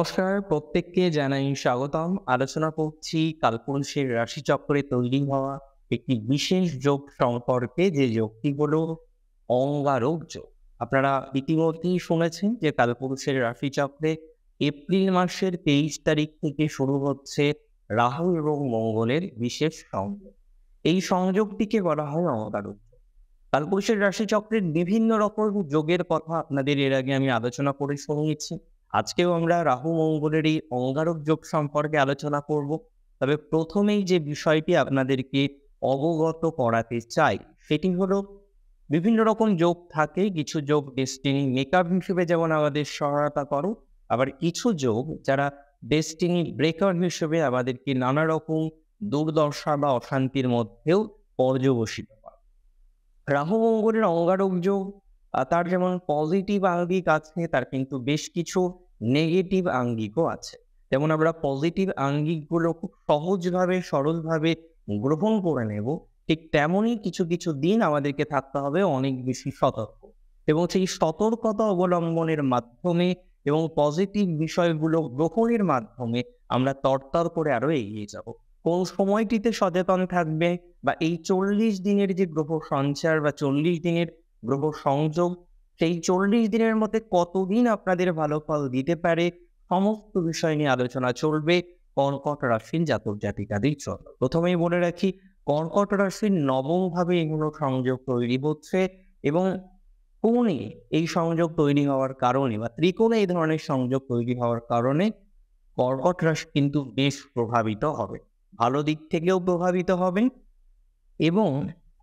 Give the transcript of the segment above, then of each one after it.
নমস্কার, প্রত্যেককে জানাই স্বাগতম। আলোচনা করছি কালপুরুষের রাশিচক্রে তৈরি হওয়া একটি বিশেষ যোগ সম্পর্কে, যে যোগটি হলো অঙ্গারক যোগ। আপনারা ইতিমধ্যেই শুনেছেন যে কালপুরুষের রাশিচক্রে এপ্রিল মাসের 23 তারিখ থেকে শুরু হচ্ছে রাহু এবং মঙ্গলের বিশেষ সংযোগ। এই সংযোগটিকে বলা হয় অঙ্গারক যোগ। কালপুরুষের রাশিচক্রের বিভিন্ন রকম যোগের কথা আপনাদের এর আগে আমি আলোচনা করে শুনিয়েছি। আজকেও আমরা রাহু মঙ্গলের এই অঙ্গারক যোগ সম্পর্কে আলোচনা করব। তবে প্রথমেই যে বিষয়টি আপনাদেরকে অবগত করাতে চাই সেটি হলো, বিভিন্ন রকম যোগ থাকে। কিছু যোগ ডেস্টিনি মেকআপ হিসেবে যেমন আমাদের সহায়তা করে, আবার কিছু যোগ যারা ডেস্টিনি ব্রেকার হিসেবে আমাদেরকে নানা রকম দুর্দশা বা অশান্তির মধ্যেও পর্যবসিত করে। রাহু মঙ্গলের অঙ্গারক যোগ তার যেমন পজিটিভ আঙ্গিক আছে, তার কিন্তু বেশ কিছু নেগেটিভ আঙ্গিকও আছে। যেমন আমরা পজিটিভ আঙ্গিকগুলো খুব সহজভাবে সরলভাবে গ্রহণ করে নেব, ঠিক তেমনই কিছু কিছু দিন আমাদেরকে থাকতে হবে অনেক বেশি সতর্ক, এবং সেই সতর্কতা অবলম্বনের মাধ্যমে এবং পজিটিভ বিষয়গুলো গ্রহণের মাধ্যমে আমরা তরতর করে আরো এগিয়ে যাব। কোন সময়টিতে সচেতন থাকবে, বা এই 40 দিনের যে গ্রহ সঞ্চার বা 40 দিনের গ্রহ সংযোগ, সেই 40 দিনের মধ্যে কতদিন আপনাদের ভালো ফল দিতে পারে, সমস্ত বিষয় নিয়ে আলোচনা চলবে কর্কট রাশির জাতক জাতিকাদের জন্য। প্রথমেই বলে রাখি, কর্কট রাশির নবম ভাবে এগুলো সংযোগ তৈরি হচ্ছে, এবং কোণে এই সংযোগ তৈরি হওয়ার কারণে বা ত্রিকোণে এই ধরনের সংযোগ তৈরি হওয়ার কারণে কর্কট রাশি কিন্তু বেশ প্রভাবিত হবে। ভালো দিক থেকেও প্রভাবিত হবেন, এবং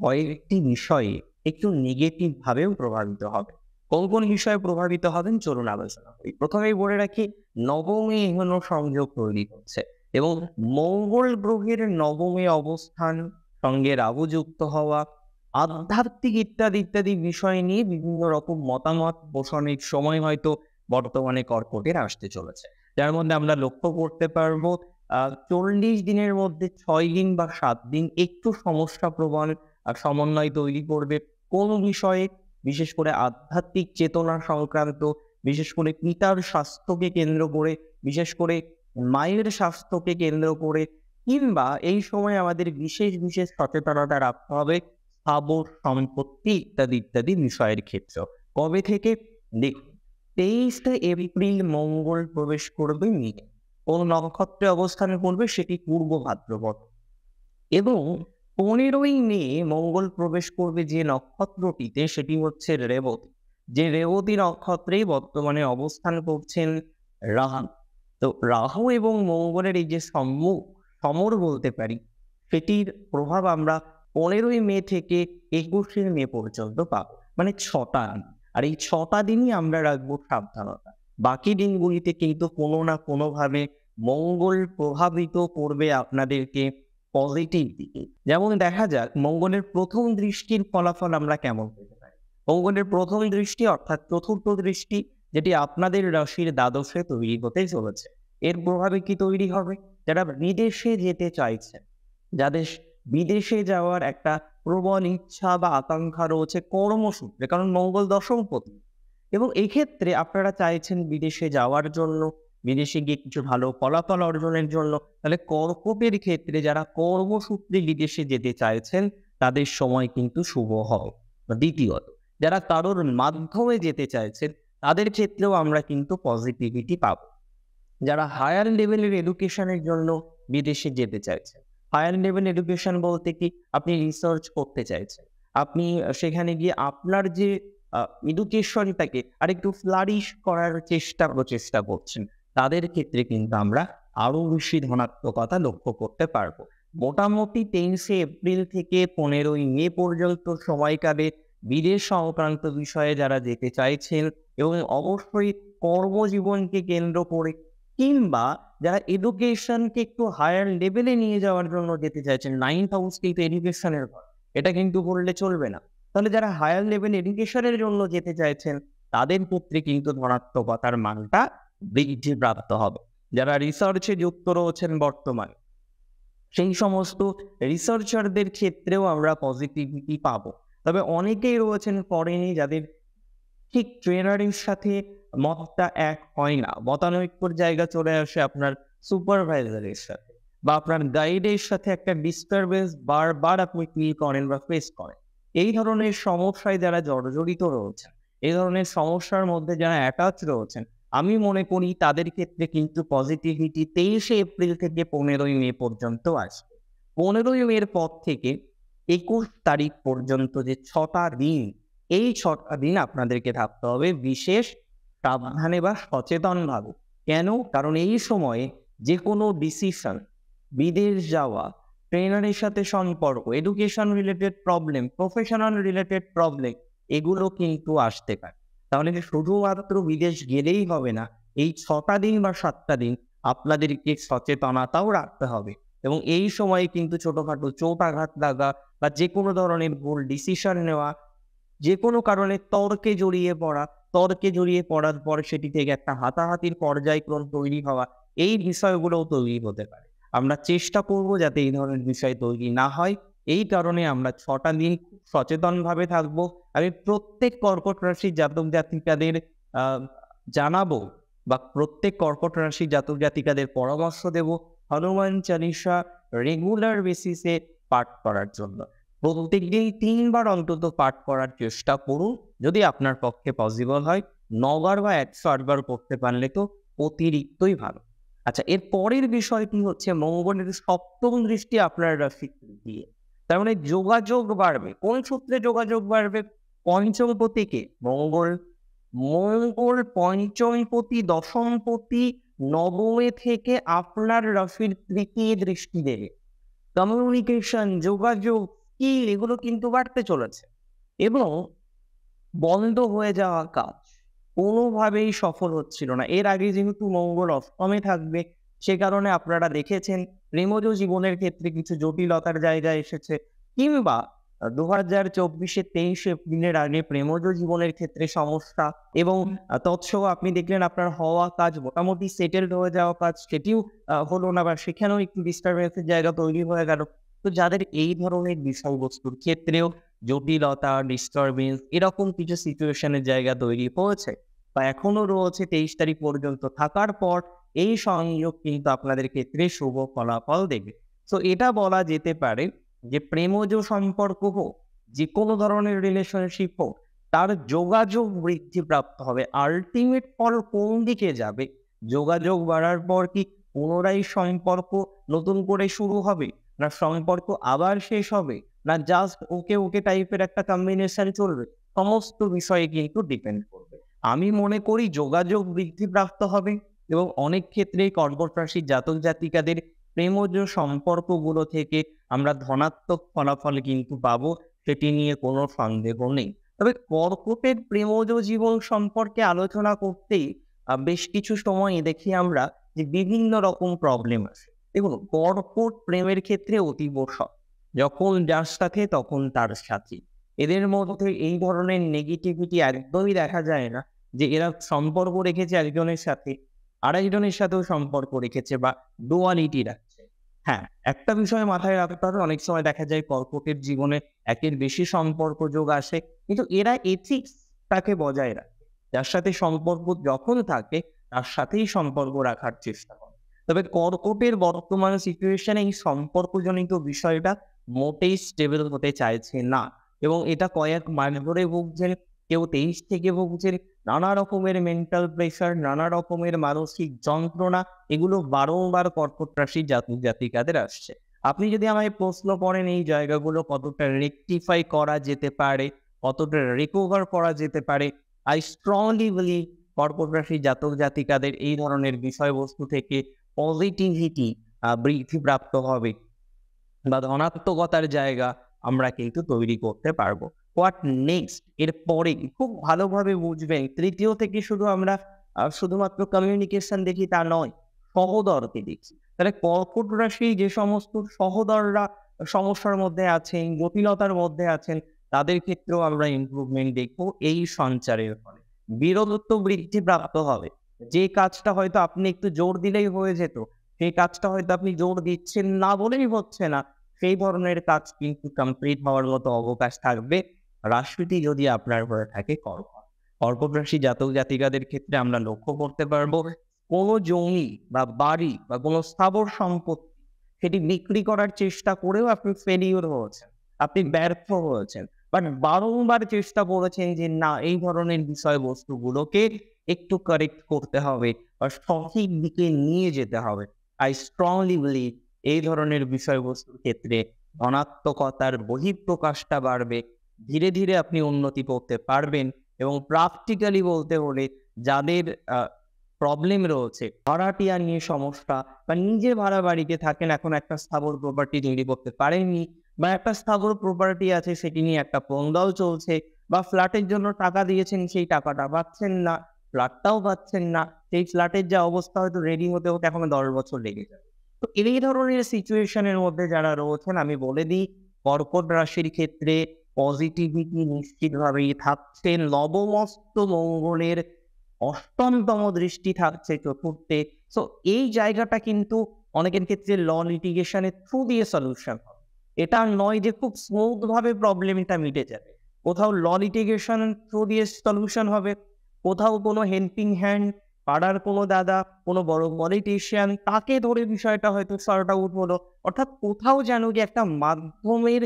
কয়েকটি বিষয়ে একটু নেগেটিভ ভাবেও প্রভাবিত হবে। কোন কোন বিষয়ে প্রভাবিত হবেন চলুন আলোচনা করি। প্রথমেই বলে রাখি, নবমে এখনো সংযোগ তৈরি হচ্ছে, এবং মঙ্গল গ্রহের নবমে অবস্থান, সঙ্গে রাহু যুক্ত হওয়া, আধ্যাত্মিক ইত্যাদি ইত্যাদি বিষয় নিয়ে বিভিন্ন রকম মতামত পোষণের সময় হয়তো বর্তমানে কর্কটের আসতে চলেছে, যার মধ্যে আমরা লক্ষ্য করতে পারবো 40 দিনের মধ্যে 6 দিন বা 7 দিন একটু সমস্যা প্রবণ সমন্বয় তৈরি করবে। কোন বিষয়ে? বিশেষ করে আধ্যাত্মিক চেতনা সংক্রান্ত, বিশেষ করে পিতার স্বাস্থ্যকে কেন্দ্র করে, বিশেষ করে মায়ের স্বাস্থ্যকে কেন্দ্র করে, কিংবা এই সময় আমাদের বিশেষ বিশেষ সচেতনতা রাখতে হবে স্থাবর সম্পত্তি ইত্যাদি ইত্যাদি বিষয়ের ক্ষেত্রে। কবে থেকে? দেখুন, 23 এপ্রিল মঙ্গল প্রবেশ করবে মিনে। কোন নক্ষত্রে অবস্থান করবে সেটি পূর্ব ভাদ্রপদ, এবং 15ই মে মঙ্গল প্রবেশ করবে যে নক্ষত্রটিতে, সেটি হচ্ছে রেবতী। যে রেবতী নক্ষত্রেই বর্তমানে অবস্থান করছেন রাহু। তো রাহু এবং মঙ্গলের এই যে সমর বলতে পারি, সেটির প্রভাব আমরা 15ই মে থেকে 21শে মে পর্যন্ত পাবো, মানে 6টা দিন। আর এই 6টা দিনই আমরা রাখবো সাবধানতা। বাকি দিনগুলিতে কিন্তু কোনো না কোনোভাবে মঙ্গল প্রভাবিত করবে আপনাদেরকে পজিটিভ দিকে। যেমন দেখা যাক মঙ্গলের প্রথম দৃষ্টির ফলাফল আমরা কেমন পেতে পারি। মঙ্গলের প্রথম দৃষ্টি অর্থাৎ চতুর্থ দৃষ্টি, যেটি আপনাদের রাশির দ্বাদশে তৈরি হতে চলেছে। এর প্রভাবে কি তৈরি হবে? যারা বিদেশে যেতে চাইছেন, যাদের বিদেশে যাওয়ার একটা প্রবল ইচ্ছা বা আকাঙ্ক্ষা রয়েছে কর্মসূত্রে, কারণ মঙ্গল দশমপতি, এবং এক্ষেত্রে আপনারা চাইছেন বিদেশে যাওয়ার জন্য, বিদেশে গিয়ে কিছু ভালো ফলাফল অর্জনের জন্য, তাহলে কর্কটের ক্ষেত্রে যারা কর্মসূত্রে বিদেশে যেতে চাইছেন তাদের সময় কিন্তু শুভ হবে। দ্বিতীয়ত, যারা কারোর মাধ্যমে যেতে চাইছেন তাদের ক্ষেত্রেও আমরা কিন্তু পজিটিভিটি পাবো। যারা হায়ার লেভেলের এডুকেশনের জন্য বিদেশে যেতে চাইছেন, হায়ার লেভেল এডুকেশন বলতে কি, আপনি রিসার্চ করতে চাইছেন, আপনি সেখানে গিয়ে আপনার যে এডুকেশনটাকে আরেকটু ফ্লারিশ করার প্রচেষ্টা করছেন, তাদের ক্ষেত্রে কিন্তু আমরা আরো বেশি ধনাত্মকতা লক্ষ্য করতে পারবো। মোটামুটি 23শে এপ্রিল থেকে 15ই মে পর্যন্ত সময়কালে বিদেশ সংক্রান্ত বিষয়ে যারা যেতে চাইছেন, এবং অবশ্যই কর্মজীবনকে কেন্দ্র করে, কিংবা যারা এডুকেশনকে একটু হায়ার লেভেলে নিয়ে যাওয়ার জন্য যেতে চাইছেন, 9th হাউস কিন্তু এডুকেশনের ঘর, এটা কিন্তু বললে চলবে না। তাহলে যারা হায়ার লেভেল এডুকেশনের জন্য যেতে চাইছেন তাদের ক্ষেত্রে কিন্তু ধনাত্মকতার মানটা বৃদ্ধি প্রাপ্ত হবে। যারা রিসার্চে যুক্ত রয়েছেন বর্তমানে, সেই সমস্ত রিসার্চারদের ক্ষেত্রেও আমরা পজিটিভিটি পাবো। তবে অনেকেই রয়েছেন ফরেনে, যাদের ঠিক ট্রেনারের সাথে মতটা এক হয় না, মতানৈক্যর জায়গা চলে আসে আপনার সুপারভাইজারের সাথে বা আপনার গাইডের সাথে একটা ডিস্টারবেন্স বারবার আপনি ফিল করেন বা ফেস করেন। এই ধরনের সমস্যায় যারা জর্জরিত রয়েছেন, এই ধরনের সমস্যার মধ্যে যারা অ্যাটাচ রয়েছেন, আমি মনে করি তাদের ক্ষেত্রে কিন্তু পজিটিভিটি 23শে এপ্রিল থেকে 15ই মে পর্যন্ত আসবে। 15ই মের পর থেকে 21 তারিখ পর্যন্ত যে 6টা দিন, এই 6টা দিন আপনাদেরকে থাকতে হবে বিশেষ সাবধানে বা সচেতনভাবে। কেন? কারণ এই সময়ে যেকোনো ডিসিশন, বিদেশ যাওয়া, ট্রেনারের সাথে সম্পর্ক, education related problem, professional related problem, এগুলো কিন্তু আসতে পারে। তাহলে যে শুধুমাত্র বিদেশ গেলেই হবে না, এই 6টা দিন বা 7টা দিন আপনাদেরকে সচেতনতাও রাখতে হবে এবং এই সময়ে কিন্তু ছোটখাটো চোট আঘাত লাগা বা যেকোনো ধরনের ভুল ডিসিশন নেওয়া, যেকোনো কারণে তর্কে জড়িয়ে পড়ার পর সেটি থেকে একটা হাতাহাতির পর্যায়ক্রম তৈরি হওয়া, এই বিষয়গুলোও তৈরি হতে পারে। আমরা চেষ্টা করব যাতে এই ধরনের বিষয় তৈরি না হয়। এই কারণে আমরা 6টা দিন খুব সচেতনভাবে থাকবো। আমি প্রত্যেক কর্কট রাশির জাতক-জাতিকাদের আ জানাবো বা প্রত্যেক কর্কট রাশির জাতক-জাতিকাদের পরামর্শ দেব হনুমান চালিসা রেগুলার বেসিসে পাঠ করার জন্য। প্রত্যেকদিন ৩ বার অন্তত পাঠ করার চেষ্টা করুন। যদি আপনার পক্ষে পসিবল হয় ৯ বার বা ১০৮ বার করতে পারলে তো অতিরিক্তই ভালো। আচ্ছা, এর পরের বিষয়টি হচ্ছে মঙ্গলের ৭ম দৃষ্টি আপনার রাশিতে দিয়ে। তার মানে যোগাযোগ বাড়বে। কোন সূত্রে যোগাযোগ বাড়বে? পঞ্চমপতিকে মঙ্গল পঞ্চমপতি, দশমপতি, নবমে থেকে আপনার রাশির ৩য় দৃষ্টি দেবে। কমিউনিকেশন, যোগাযোগ, স্কিল এগুলো কিন্তু বাড়তে চলেছে এবং বন্ধ হয়ে যাওয়া কাজ কোনোভাবেই সফল হচ্ছিল না। এর আগে যেহেতু মঙ্গল অষ্টমে থাকবে, সে কারণে আপনারা দেখেছেন প্রেমজ জীবনের ক্ষেত্রে কিছু জটিলতার জায়গা এসেছে কিংবা ২০২৪-এ ২৩শে এপ্রিলের আগে প্রেমজ জীবনের ক্ষেত্রে সমস্যা এবং তৎসহ আপনি দেখলেন আপনার হওয়া কাজ মোটামুটি সেটেলড হয়ে যাওয়া কাজ সেটিও হলো না বা সেখানেও একটু ডিস্টার্বেন্সের জায়গা তৈরি হয়ে গেল। তো যাদের এই ধরনের বিষয়বস্তুর ক্ষেত্রেও জটিলতা, ডিস্টার্বেন্স এরকম কিছু সিচুয়েশনের জায়গা তৈরি হয়েছে বা এখনো রয়েছে ২৩ তারিখ পর্যন্ত থাকার পর এই সংযোগ কিন্তু আপনাদের ক্ষেত্রে শুভ ফলাফল দেবে। সো এটা বলা যেতে পারে যে প্রেমজ সম্পর্ক হোক, যেকোনো ধরনের রিলেশনশিপ হোক, তার যোগাযোগ বৃদ্ধিপ্রাপ্ত হবে। আল্টিমেট ফল কোন দিকে যাবে? যোগাযোগ বাড়ার পর কি পুনরায় সম্পর্ক নতুন করে শুরু হবে? না সম্পর্ক আবার শেষ হবে? না জাস্ট ওকে টাইপের একটা কম্বিনেশন চলবে? সমস্ত বিষয়ে কিন্তু ডিপেন্ড করবে। আমি মনে করি যোগাযোগ বৃদ্ধিপ্রাপ্ত হবে এবং অনেক ক্ষেত্রেই কর্কট রাশির জাতক-জাতিকাদের প্রেমজ সম্পর্কগুলো থেকে আমরা ধনাত্মক ফলাফল কিন্তু পাবো, সেটি নিয়ে কোনো সন্দেহ নেই। তবে কর্কটের প্রেমজ জীবন সম্পর্কে আলোচনা করতেই বেশ কিছু সময় দেখি আমরা যে বিভিন্ন রকম প্রবলেম আসে। দেখুন, কর্কট প্রেমের ক্ষেত্রে অতীব সৎ। যখন যার সাথে তখন তার সাথী। এদের মধ্যে এই ধরনের নেগেটিভিটি একদমই দেখা যায় না যে এরা সম্পর্ক রেখেছে একজনের সাথে, আরেকজনের সাথেও সম্পর্ক রেখেছে বা ডুয়ালিটি রাখছে। হ্যাঁ, একটা বিষয় মাথায় রাখতে হবে, অনেক সময় দেখা যায় কর্কটের জীবনে একের বেশি সম্পর্ক যোগ আসে, কিন্তু এরা এথিক্সটাকে বজায় রাখে। যার সাথে সম্পর্ক যখন থাকে তার সাথেই সম্পর্ক রাখার চেষ্টা করে। তবে কর্কটের বর্তমান সিচুয়েশনে এই সম্পর্কজনিত বিষয়টা মোটেই স্টেবল হতে চাইছে না এবং এটা কয়েক মাস ধরে ভুগছেন, কেউ ২৩ থেকে ভুগছেন। নানা রকমের মেন্টাল প্রেশার, নানা রকমের মানসিক যন্ত্রণা এগুলো বারংবার কর্কট রাশির জাতক-জাতিকাদের আসছে। আপনি যদি আমায় প্রশ্ন করেন এই জায়গাগুলো কতটা রেকটিফাই করা যেতে পারে, কতটা রিকভার করা যেতে পারে, আই স্ট্রংলি বিলিভ কর্কট রাশির জাতক-জাতিকাদের এই ধরনের বিষয়বস্তু থেকে পজিটিভিটি বৃদ্ধিপ্রাপ্ত হবে বা ধনাত্মকতার জায়গা আমরা কিন্তু তৈরি করতে পারবো। What next? এর পরে খুব ভালোভাবে বুঝবেন ৩য় থেকে শুধু আমরা শুধুমাত্র কমিউনিকেশন দেখি তা নয়, সহোদরকে দেখি। তাহলে কর্কট রাশি যে সমস্ত সহোদররা সমস্যার মধ্যে আছেন, জটিলতার মধ্যে আছেন, তাদের ক্ষেত্রেও আমরা ইমপ্রুভমেন্ট দেখবো এই সঞ্চারের ফলে। বীরত্ব বৃদ্ধিপ্রাপ্ত হবে। যে কাজটা হয়তো আপনি একটু জোর দিলেই হয়ে যেত, সেই কাজটা হয়তো আপনি জোর দিচ্ছেন না বলেই হচ্ছে না, সেই ধরনের কাজ কিন্তু কমপ্লিট হওয়ার মতো অবকাশ থাকবে রাশিটি যদি আপনার হয়ে থাকে কর্কট। কর্কট রাশি জাতক জাতিকাদের ক্ষেত্রে আমরা লক্ষ্য করতে পারবো কোনো জমি বা বাড়ি বা কোনো স্থাবর সম্পত্তি সেটি বিক্রি করার চেষ্টা করেও আপনি ফেলিওর হয়েছেন, আপনি ব্যর্থ হয়েছেন, বাট বারংবার চেষ্টা করেছেন যে না এই ধরনের বিষয়বস্তুগুলোকে একটু কারেক্ট করতে হবে বা সঠিক দিকে নিয়ে যেতে হবে। আই স্ট্রংলি বিলিভ এই ধরনের বিষয়বস্তুর ক্ষেত্রে ধনাত্মকতার বহিঃপ্রকাশটা বাড়বে, ধীরে ধীরে আপনি উন্নতি করতে পারবেন। এবং প্র্যাকটিক্যালি বলতে হলে যাদের প্রবলেম রয়েছে, ভাড়াটিয়া নিয়ে সমস্যা বা নিজে ভাড়া বাড়িতে থাকেন, এখন একটা স্থাবর প্রপার্টি তৈরি করতে পারেননি, বা একটা স্থাবর প্রপার্টি আছে সেটি নিয়ে একটা পন্দাও চলছে, বা ফ্ল্যাটের জন্য টাকা দিয়েছেন সেই টাকাটা পাচ্ছেন না, ফ্ল্যাটটাও পাচ্ছেন না, সেই ফ্ল্যাটের যা অবস্থা হয়তো রেডি হতে হতে এখন 10 বছর লেগে যাবে। তো এই ধরনের সিচুয়েশনের মধ্যে যারা রয়েছেন, আমি বলে দিই কর্কট রাশির ক্ষেত্রে পজিটিভিটি নিশ্চিতভাবেই থাকছে। নবমস্ত মঙ্গলের অষ্টমতম দৃষ্টি থাকছে চতুর্থে। সো এই জায়গাটা কিন্তু অনেকের ক্ষেত্রে ল লিটিগেশনের থ্রু দিয়ে সলিউশন হবে। এটা নয় যে খুব স্মুথ ভাবে প্রবলেমটা মিটে যাবে। কোথাও ল লিটিগেশন থ্রু দিয়ে সলিউশন হবে, কোথাও কোনো হেল্পিং হ্যান্ড, পাড়ার কোনো দাদা, কোনো বড় পলিটিশিয়ান তাকে ধরে বিষয়টা হয়তো সর্ট আউট হলো। অর্থাৎ কোথাও যেন যে একটা মাধ্যমের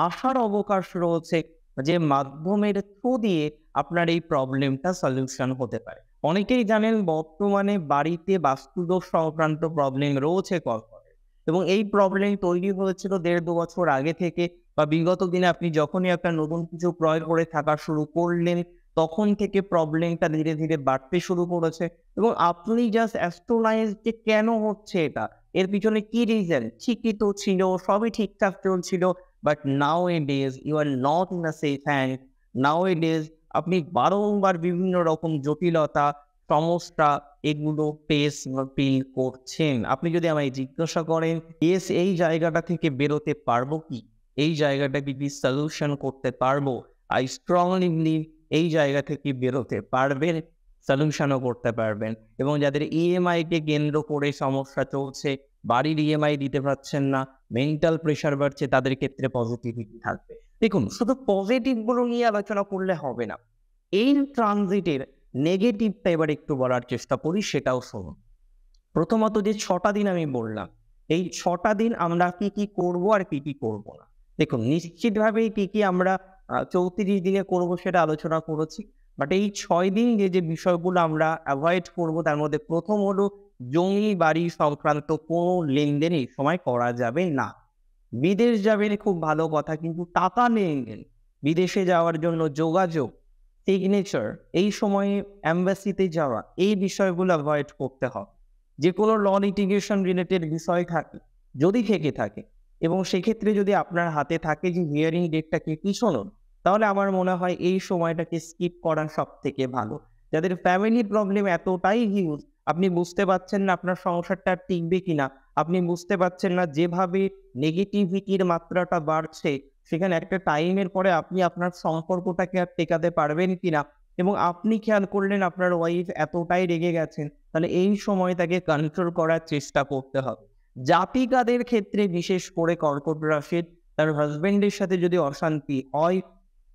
আসার অবকাশ রয়েছে, যে মাধ্যমের থ্রু দিয়ে আপনার এই প্রবলেমটা সলিউশন হতে পারে। অনেকেই জানেন বর্তমানে বাড়িতে বাস্তুদোষ সংক্রান্ত প্রবলেম রয়েছে কর্কটের, এবং এই প্রবলেম তৈরি হয়েছিল 1.5-2 বছর আগে থেকে, বা বিগত দিনে আপনি যখনই একটা নতুন কিছু ক্রয় করে থাকা শুরু করলেন তখন থেকে প্রবলেমটা ধীরে ধীরে বাড়তে শুরু করেছে। এবং আপনি জাস্ট অ্যাস্ট্রোলাইজ যে কেন হচ্ছে এটা, এর পিছনে কি রিজন, ঠিকই তো ছিল, সবই ঠিকঠাক চলছিল, but nowadays you are not in a safe hand. Nowadays আপনি বারংবার বিভিন্ন রকম জটিলতা, সমস্যা এগুলো ফেস বা ফিল করছেন। আপনি যদি আমায় জিজ্ঞাসা করেন ইয়েস এই জায়গাটা থেকে বেরোতে পারবো কি, এই জায়গাটাকে কি সলিউশন করতে পারবো, আই স্ট্রংলি বিলিভ এই জায়গা থেকে বেরোতে পারবেন, সলিউশনও করতে পারবেন। এবং যাদের ইএমআই কে কেন্দ্র করে সমস্যা চলছে, বাড়ির ইএমআই দিতে পারছেন না, মেন্টাল প্রেশার বাড়ছে, তাদের ক্ষেত্রে পজিটিভিটি থাকবে। দেখুন শুধু পজিটিভ গুলো নিয়ে আলোচনা করলে হবে না, এই ট্রানজিটের নেগেটিভটা এবার একটু বলার চেষ্টা করি, সেটাও শুনুন। প্রথমত যে 6টা দিন আমি বললাম, এই 6টা দিন আমরা কি কি করবো আর কি কি করবো না। দেখুন নিশ্চিতভাবেই কি কি আমরা 34 দিনে করবো সেটা আলোচনা করেছি, বাট এই 6 দিন যে যে বিষয়গুলো আমরা অ্যাভয়েড করবো তার মধ্যে প্রথম হলো জমি বাড়ি সংক্রান্ত কোনো লেনদেন এই সময় করা যাবে না। বিদেশ যাবেন খুব ভালো কথা, কিন্তু টাকা লেনদেন, বিদেশে যাওয়ার জন্য যোগাযোগ, সিগনেচার, এই সময়ে অ্যাম্বাসিতে যাওয়া, এই বিষয়গুলো অ্যাভয়েড করতে হবে। যে কোনো ল লিটিগেশন রিলেটেড বিষয় থাকে, যদি থেকে থাকে, এবং সেক্ষেত্রে যদি আপনার হাতে থাকে যে হিয়ারিং ডেটটাকে পিছানোর, তাহলে আমার মনে হয় এই সময়টাকে স্কিপ করা সব থেকে ভালো। যাদের ফ্যামিলি প্রবলেম এতটাই হিউজ, আপনি বুঝতে পারছেন না আপনার সংসারটা টিকবে কিনা, আপনি বুঝতে পারছেন না যেভাবে নেগেটিভিটির মাত্রাটা বাড়ছে, সেখানে একটা টাইমের পরে আপনি আপনার সম্পর্কটাকে আর টেকাতে পারবেন কিনা, এবং আপনি খেয়াল করলেন আপনার ওয়াইফ এতটাই রেগে গেছেন, তাহলে এই সময় তাকে কন্ট্রোল করার চেষ্টা করতে হবে। জাতিকাদের ক্ষেত্রে বিশেষ করে কর্কট রাশির তার হাজবেন্ডের সাথে যদি অশান্তি হয়,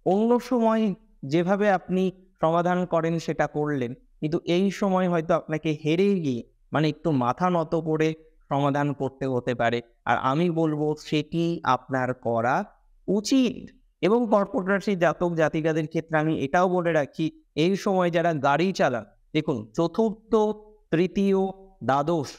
অন্য সময় যেভাবে আপনি সমাধান করেন সেটা করলেন, কিন্তু এই সময় হয়তো আপনাকে হেরে গিয়ে মানে একটু মাথা নত করে সমাধান করতে হতে পারে। আর আমি বলবো সেটি আপনার করা উচিত। এবং কর্কট রাশির জাতক জাতিকাদের ক্ষেত্রে আমি এটাও বলে রাখি, এই সময় যারা গাড়ি চালান, দেখুন চতুর্থ, তৃতীয়, দ্বাদশ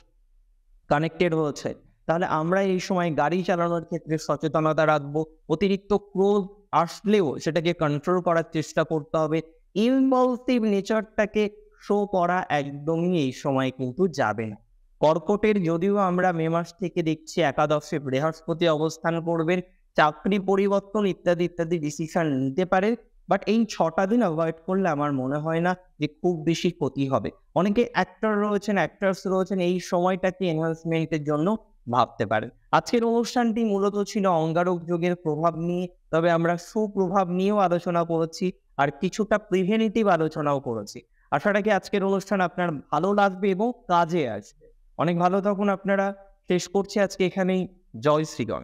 কানেক্টেড হয়েছে, তাহলে আমরা এই সময় গাড়ি চালানোর ক্ষেত্রে সচেতনতা রাখবো। অতিরিক্ত ক্রোধ আসলেও সেটাকে কন্ট্রোল করার চেষ্টা করতে হবে। ইমপালসিভ নেচারটাকে শো করা একদমই এই সময় কিন্তু যাবে না। কর্কটের যদিও আমরা মে মাস থেকে দেখছি একাদশে বৃহস্পতি অবস্থান করবেন, চাকরি পরিবর্তন ইত্যাদি ইত্যাদি ডিসিশন নিতে পারে, বাট এই 6টা দিন অ্যাভয়েড করলে আমার মনে হয় না যে খুব বেশি ক্ষতি হবে। অনেকে অ্যাক্টর রয়েছেন, অ্যাক্টর্স রয়েছেন, এই সময়টাকে এনহান্সমেন্টের জন্য ভাবতে পারেন। আজকের অনুষ্ঠানটি মূলত ছিল অঙ্গারক যোগের প্রভাব নিয়ে, তবে আমরা সুপ্রভাব নিয়েও আলোচনা করেছি, আর কিছুটা প্রিভেন্টিভ আলোচনাও করেছি। আশা রাখি আজকের অনুষ্ঠান আপনার ভালো লাগবে এবং কাজে আসবে। অনেক ভালো থাকুন আপনারা। শেষ করছি আজকে এখানেই। জয় শ্রীগণ।